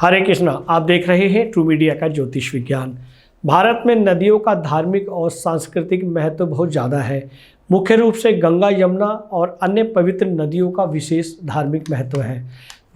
हरे कृष्णा, आप देख रहे हैं ट्रू मीडिया का ज्योतिष विज्ञान। भारत में नदियों का धार्मिक और सांस्कृतिक महत्व बहुत ज़्यादा है। मुख्य रूप से गंगा, यमुना और अन्य पवित्र नदियों का विशेष धार्मिक महत्व है।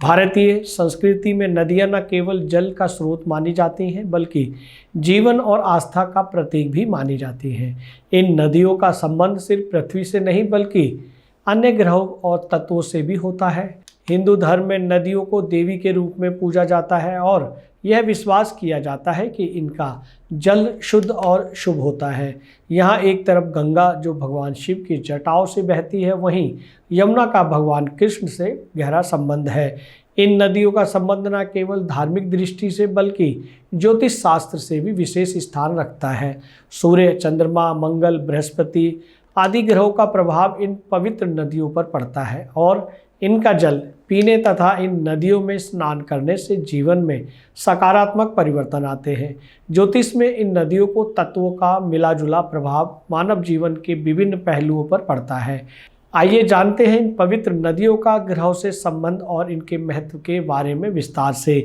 भारतीय संस्कृति में नदियाँ न केवल जल का स्रोत मानी जाती हैं, बल्कि जीवन और आस्था का प्रतीक भी मानी जाती हैं। इन नदियों का संबंध सिर्फ पृथ्वी से नहीं, बल्कि अन्य ग्रहों और तत्वों से भी होता है। हिंदू धर्म में नदियों को देवी के रूप में पूजा जाता है और यह विश्वास किया जाता है कि इनका जल शुद्ध और शुभ होता है। यहाँ एक तरफ गंगा जो भगवान शिव की जटाओं से बहती है, वहीं यमुना का भगवान कृष्ण से गहरा संबंध है। इन नदियों का संबंध न केवल धार्मिक दृष्टि से बल्कि ज्योतिष शास्त्र से भी विशेष स्थान रखता है। सूर्य, चंद्रमा, मंगल, बृहस्पति आदि ग्रहों का प्रभाव इन पवित्र नदियों पर पड़ता है और इनका जल पीने तथा इन नदियों में स्नान करने से जीवन में सकारात्मक परिवर्तन आते हैं। ज्योतिष में इन नदियों को तत्वों का मिला-जुला प्रभाव मानव जीवन के विभिन्न पहलुओं पर पड़ता है। आइए जानते हैं इन पवित्र नदियों का ग्रहों से संबंध और इनके महत्व के बारे में विस्तार से।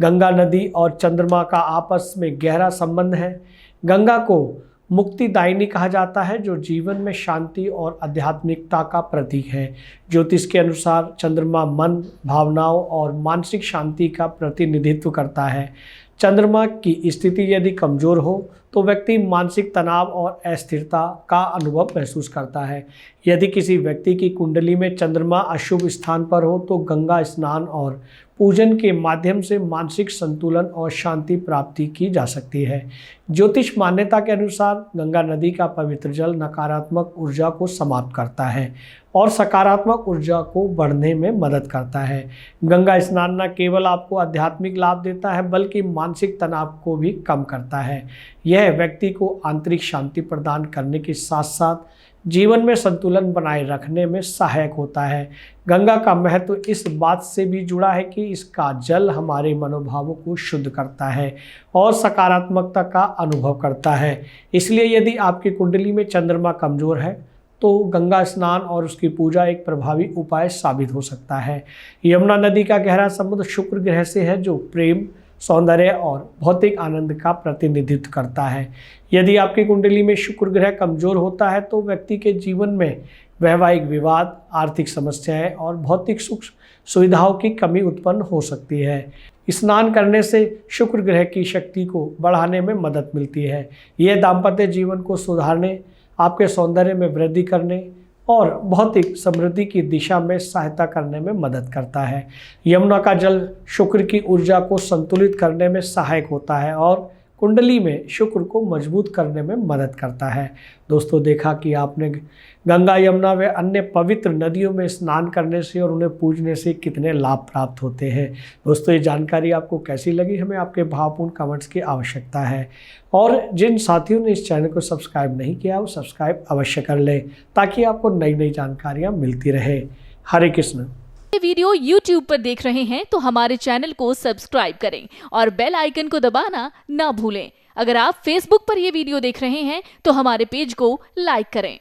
गंगा नदी और चंद्रमा का आपस में गहरा संबंध है। गंगा को मुक्तिदायिनी कहा जाता है, जो जीवन में शांति और आध्यात्मिकता का प्रतीक है। ज्योतिष के अनुसार चंद्रमा मन, भावनाओं और मानसिक शांति का प्रतिनिधित्व करता है। चंद्रमा की स्थिति यदि कमजोर हो तो व्यक्ति मानसिक तनाव और अस्थिरता का अनुभव महसूस करता है। यदि किसी व्यक्ति की कुंडली में चंद्रमा अशुभ स्थान पर हो तो गंगा स्नान और पूजन के माध्यम से मानसिक संतुलन और शांति प्राप्ति की जा सकती है। ज्योतिष मान्यता के अनुसार गंगा नदी का पवित्र जल नकारात्मक ऊर्जा को समाप्त करता है और सकारात्मक ऊर्जा को बढ़ने में मदद करता है। गंगा स्नान न केवल आपको आध्यात्मिक लाभ देता है, बल्कि मानसिक तनाव को भी कम करता है। यह व्यक्ति को आंतरिक शांति प्रदान करने के साथ साथ जीवन में संतुलन बनाए रखने में सहायक होता है। गंगा का महत्व इस बात से भी जुड़ा है कि इसका जल हमारे मनोभावों को शुद्ध करता है और सकारात्मकता का अनुभव करता है। इसलिए यदि आपकी कुंडली में चंद्रमा कमजोर है तो गंगा स्नान और उसकी पूजा एक प्रभावी उपाय साबित हो सकता है। यमुना नदी का गहरा संबंध शुक्र ग्रह से है, जो प्रेम, सौंदर्य और भौतिक आनंद का प्रतिनिधित्व करता है। यदि आपकी कुंडली में शुक्र ग्रह कमजोर होता है तो व्यक्ति के जीवन में वैवाहिक विवाद, आर्थिक समस्याएं और भौतिक सुख सुविधाओं की कमी उत्पन्न हो सकती है। स्नान करने से शुक्र ग्रह की शक्ति को बढ़ाने में मदद मिलती है। यह दाम्पत्य जीवन को सुधारने, आपके सौंदर्य में वृद्धि करने और भौतिक समृद्धि की दिशा में सहायता करने में मदद करता है। यमुना का जल शुक्र की ऊर्जा को संतुलित करने में सहायक होता है और कुंडली में शुक्र को मजबूत करने में मदद करता है। दोस्तों, देखा कि आपने गंगा, यमुना व अन्य पवित्र नदियों में स्नान करने से और उन्हें पूजने से कितने लाभ प्राप्त होते हैं। दोस्तों, ये जानकारी आपको कैसी लगी, हमें आपके भावपूर्ण कमेंट्स की आवश्यकता है। और जिन साथियों ने इस चैनल को सब्सक्राइब नहीं किया वो सब्सक्राइब अवश्य कर लें, ताकि आपको नई नई जानकारियाँ मिलती रहे। हरे कृष्ण। ये वीडियो YouTube पर देख रहे हैं तो हमारे चैनल को सब्सक्राइब करें और बेल आइकन को दबाना ना भूलें। अगर आप Facebook पर ये वीडियो देख रहे हैं तो हमारे पेज को लाइक करें।